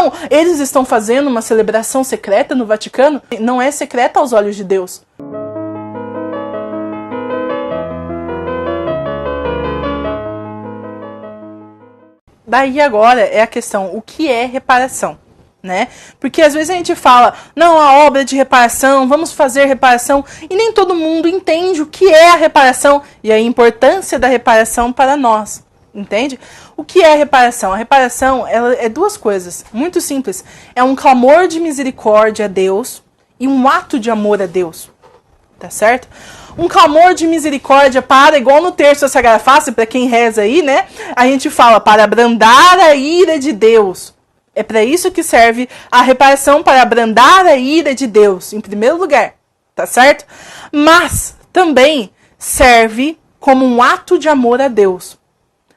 Então, eles estão fazendo uma celebração secreta no Vaticano? Não é secreta aos olhos de Deus. Daí agora é a questão, o que é reparação? Né? Porque às vezes a gente fala, não, a obra de reparação, vamos fazer reparação, e nem todo mundo entende o que é a reparação e a importância da reparação para nós, entende? O que é a reparação? A reparação ela é duas coisas, muito simples, é um clamor de misericórdia a Deus e um ato de amor a Deus, tá certo? Um clamor de misericórdia para, igual no terço da Sagrada Face, para quem reza aí, né? A gente fala, para abrandar a ira de Deus. É para isso que serve a reparação, para abrandar a ira de Deus, em primeiro lugar, tá certo? Mas também serve como um ato de amor a Deus.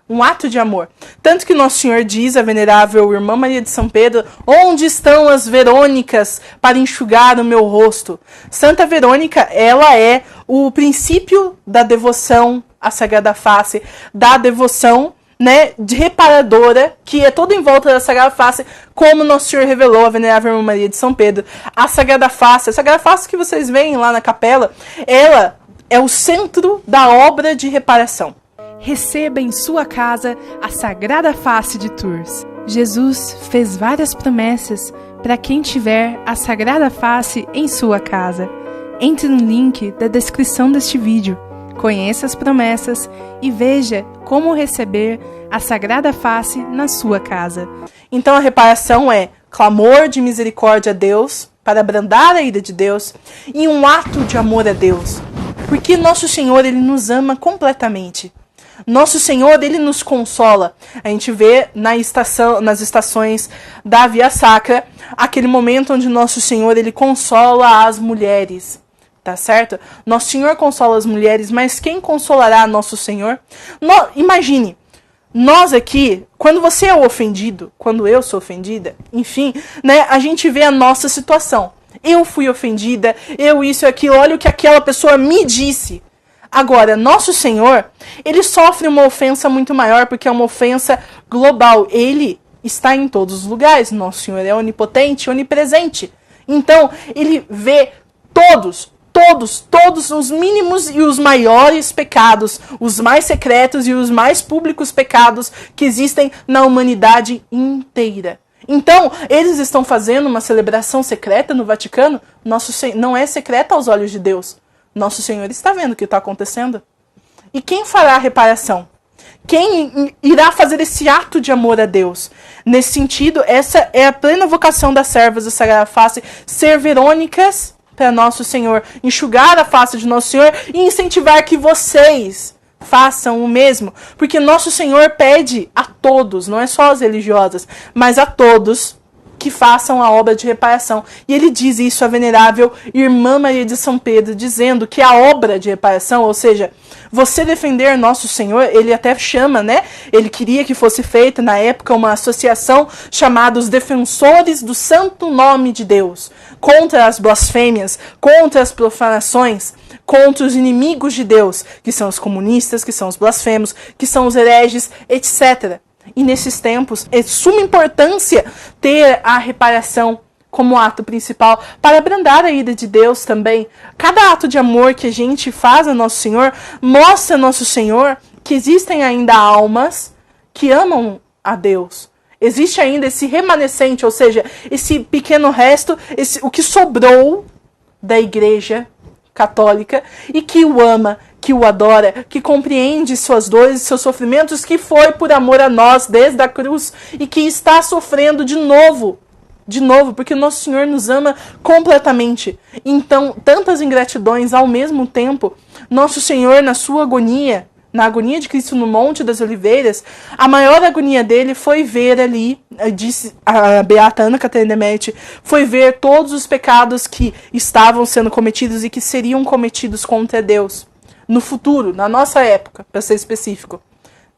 Um ato de amor. Tanto que Nosso Senhor diz, a venerável Irmã Maria de São Pedro, onde estão as Verônicas para enxugar o meu rosto? Santa Verônica, ela é o princípio da devoção à Sagrada Face, da devoção, né, de reparadora, que é toda em volta da Sagrada Face, como Nosso Senhor revelou a venerável Irmã Maria de São Pedro. A Sagrada Face que vocês veem lá na capela, ela é o centro da obra de reparação. Receba em sua casa a Sagrada Face de Tours. Jesus fez várias promessas para quem tiver a Sagrada Face em sua casa. Entre no link da descrição deste vídeo. Conheça as promessas e veja como receber a Sagrada Face na sua casa. Então a reparação é clamor de misericórdia a Deus, para abrandar a ira de Deus, e um ato de amor a Deus. Porque Nosso Senhor, Ele nos ama completamente. Nosso Senhor, Ele nos consola. A gente vê nas estações da Via Sacra, aquele momento onde Nosso Senhor, Ele consola as mulheres. Tá certo? Nosso Senhor consola as mulheres, mas quem consolará Nosso Senhor? Imagine, nós aqui, quando você é o ofendido, quando eu sou ofendida, enfim, né, a gente vê a nossa situação. Eu fui ofendida, eu isso e aquilo, olha o que aquela pessoa me disse. Agora, Nosso Senhor, Ele sofre uma ofensa muito maior, porque é uma ofensa global. Ele está em todos os lugares. Nosso Senhor é onipotente, onipresente. Então, Ele vê todos os mínimos e os maiores pecados, os mais secretos e os mais públicos pecados que existem na humanidade inteira. Então, eles estão fazendo uma celebração secreta no Vaticano? Não é secreta aos olhos de Deus. Nosso Senhor está vendo o que está acontecendo. E quem fará a reparação? Quem irá fazer esse ato de amor a Deus? Nesse sentido, essa é a plena vocação das servas da Sagrada Face, ser Verônicas para Nosso Senhor, enxugar a face de Nosso Senhor e incentivar que vocês façam o mesmo. Porque Nosso Senhor pede a todos, não é só as religiosas, mas a todos que façam a obra de reparação. E ele diz isso à venerável Irmã Maria de São Pedro, dizendo que a obra de reparação, ou seja, você defender Nosso Senhor, ele até chama, né? Ele queria que fosse feita, na época, uma associação chamada os Defensores do Santo Nome de Deus, contra as blasfêmias, contra as profanações, contra os inimigos de Deus, que são os comunistas, que são os blasfemos, que são os hereges, etc. E nesses tempos, é de suma importância ter a reparação como ato principal, para abrandar a ira de Deus também. Cada ato de amor que a gente faz a Nosso Senhor, mostra a Nosso Senhor que existem ainda almas que amam a Deus. Existe ainda esse remanescente, ou seja, esse pequeno resto, o que sobrou da Igreja Católica, e que o ama, que o adora, que compreende suas dores e seus sofrimentos, que foi por amor a nós desde a cruz e que está sofrendo de novo, porque Nosso Senhor nos ama completamente. Então, tantas ingratidões ao mesmo tempo, Nosso Senhor, na sua agonia, na agonia de Cristo no Monte das Oliveiras, a maior agonia dele foi ver ali, disse a beata Ana Catarina de Médici, foi ver todos os pecados que estavam sendo cometidos e que seriam cometidos contra Deus no futuro, na nossa época, para ser específico.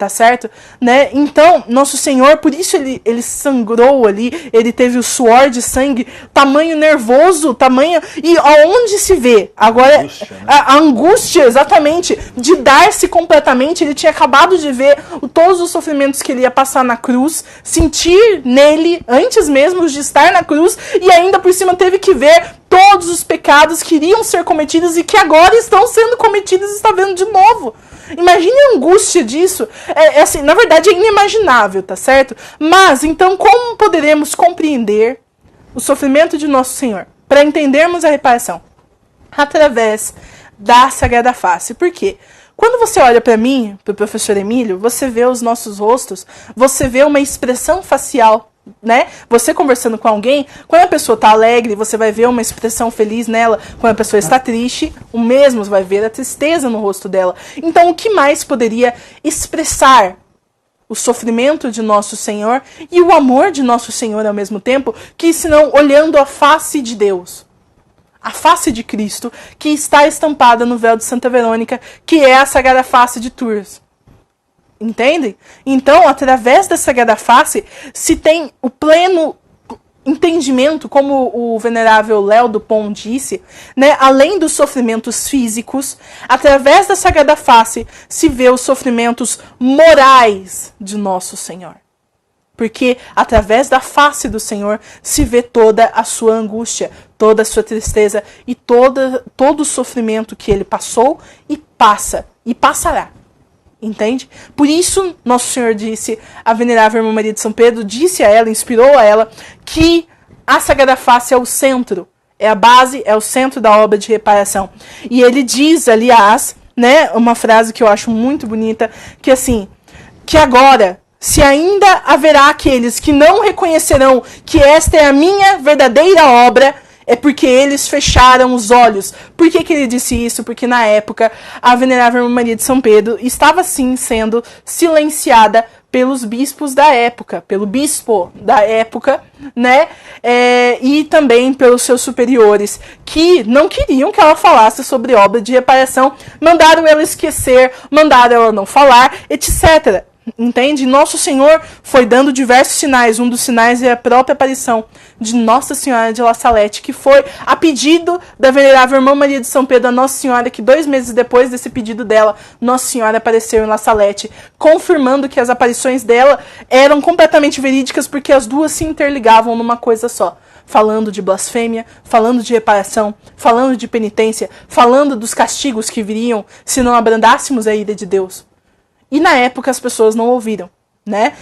tá certo? Né? Então, nosso Senhor, por isso ele sangrou ali, ele teve o suor de sangue, tamanho nervoso, tamanho... E aonde se vê? Agora, angústia, né? a angústia, exatamente, de dar-se completamente, ele tinha acabado de ver todos os sofrimentos que ele ia passar na cruz, sentir nele, antes mesmo de estar na cruz, e ainda por cima teve que ver todos os pecados que iriam ser cometidos e que agora estão sendo cometidos e está vendo de novo. Imagine a angústia disso. Assim, na verdade é inimaginável, tá certo? Mas, então, como poderemos compreender o sofrimento de nosso Senhor? Para entendermos a reparação. Através da Sagrada Face. Por quê? Quando você olha para mim, para o professor Emílio, você vê os nossos rostos, você vê uma expressão facial, né? Você conversando com alguém, quando a pessoa está alegre, você vai ver uma expressão feliz nela. Quando a pessoa está triste, o mesmo vai ver a tristeza no rosto dela. Então, o que mais poderia expressar o sofrimento de nosso Senhor e o amor de nosso Senhor ao mesmo tempo, que senão olhando a face de Deus, a face de Cristo, que está estampada no véu de Santa Verônica, que é a Sagrada Face de Tours. Entendem? Então, através da Sagrada Face, se tem o pleno entendimento, como o venerável Léo Dupont disse, né, além dos sofrimentos físicos, através da Sagrada Face se vê os sofrimentos morais de nosso Senhor. Porque através da face do Senhor se vê toda a sua angústia, toda a sua tristeza e todo o sofrimento que ele passou e passa e passará. Entende? Por isso, nosso Senhor disse, a venerável Irmã Maria de São Pedro disse a ela, inspirou a ela, que a Sagrada Face é o centro, é a base, é o centro da obra de reparação. E ele diz, aliás, né, uma frase que eu acho muito bonita, que assim, que agora, se ainda haverá aqueles que não reconhecerão que esta é a minha verdadeira obra, é porque eles fecharam os olhos. Por que ele disse isso? Porque na época a venerável Maria de São Pedro estava sim sendo silenciada pelos bispos da época, pelo bispo da época, né? E também pelos seus superiores, que não queriam que ela falasse sobre obra de reparação, mandaram ela esquecer, mandaram ela não falar, etc. Entende? Nosso Senhor foi dando diversos sinais. Um dos sinais é a própria aparição de Nossa Senhora de La Salette, que foi a pedido da venerável Irmã Maria de São Pedro a Nossa Senhora, que 2 meses depois desse pedido dela, Nossa Senhora apareceu em La Salette, confirmando que as aparições dela eram completamente verídicas, porque as duas se interligavam numa coisa só. Falando de blasfêmia, falando de reparação, falando de penitência, falando dos castigos que viriam se não abrandássemos a ira de Deus. E na época as pessoas não ouviram, né?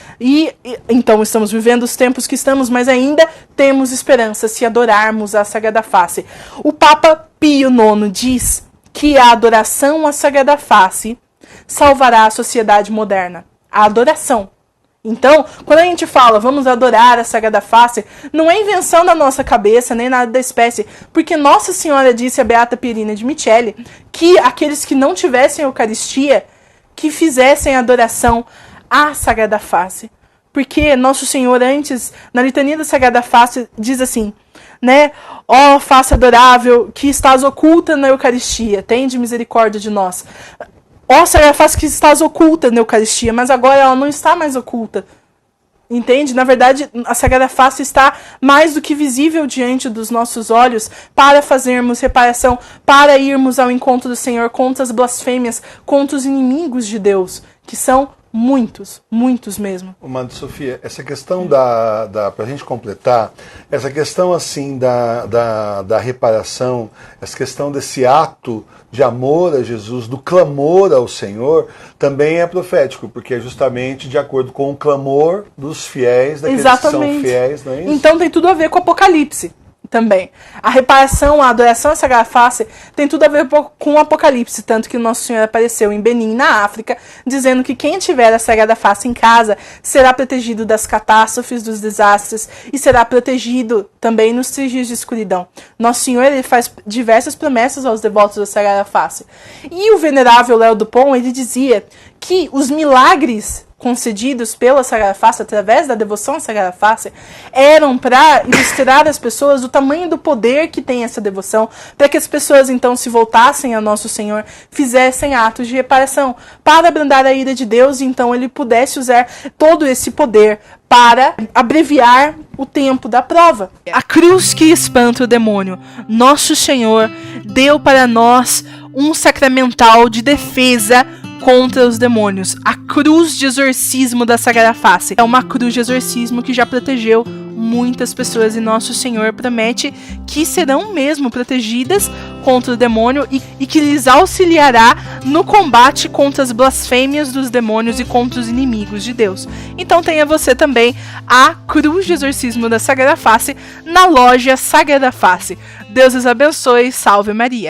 Então estamos vivendo os tempos que estamos, mas ainda temos esperança se adorarmos a Sagrada Face. O Papa Pio IX diz que a adoração à Sagrada Face salvará a sociedade moderna. A adoração. Então, quando a gente fala, vamos adorar a Sagrada Face, não é invenção da nossa cabeça, nem nada da espécie, porque Nossa Senhora disse a Beata Pierina de Michele que aqueles que não tivessem Eucaristia, que fizessem adoração à Sagrada Face. Porque Nosso Senhor antes, na litania da Sagrada Face, diz assim, né? Ó face adorável, que estás oculta na Eucaristia, tende misericórdia de nós. Ó Sagrada Face, que estás oculta na Eucaristia, mas agora ela não está mais oculta. Entende? Na verdade, a Sagrada Face está mais do que visível diante dos nossos olhos para fazermos reparação, para irmos ao encontro do Senhor contra as blasfêmias, contra os inimigos de Deus, que são muitos, muitos mesmo. Madre Sofia, essa questão para a gente completar, essa questão assim da reparação, essa questão desse ato de amor a Jesus, do clamor ao Senhor, também é profético, porque é justamente de acordo com o clamor dos fiéis, daqueles Exatamente. que são fiéis, não é isso? Então tem tudo a ver com o Apocalipse. Também. A reparação, a adoração à Sagrada Face tem tudo a ver com o Apocalipse, tanto que Nosso Senhor apareceu em Benin, na África, dizendo que quem tiver a Sagrada Face em casa será protegido das catástrofes, dos desastres e será protegido também nos 3 dias de escuridão. Nosso Senhor ele faz diversas promessas aos devotos da Sagrada Face. E o venerável Léo Dupont ele dizia que os milagres concedidos pela Sagrada Face, através da devoção à Sagrada Face, eram para ilustrar às pessoas o tamanho do poder que tem essa devoção, para que as pessoas então se voltassem a Nosso Senhor, fizessem atos de reparação, para abrandar a ira de Deus, e então ele pudesse usar todo esse poder para abreviar o tempo da prova. A cruz que espanta o demônio. Nosso Senhor deu para nós um sacramental de defesa contra os demônios. A cruz de exorcismo da Sagrada Face é uma cruz de exorcismo que já protegeu muitas pessoas, e Nosso Senhor promete que serão mesmo protegidas contra o demônio e que lhes auxiliará no combate contra as blasfêmias dos demônios e contra os inimigos de Deus. Então tenha você também a cruz de exorcismo da Sagrada Face na loja Sagrada Face. Deus os abençoe, salve Maria.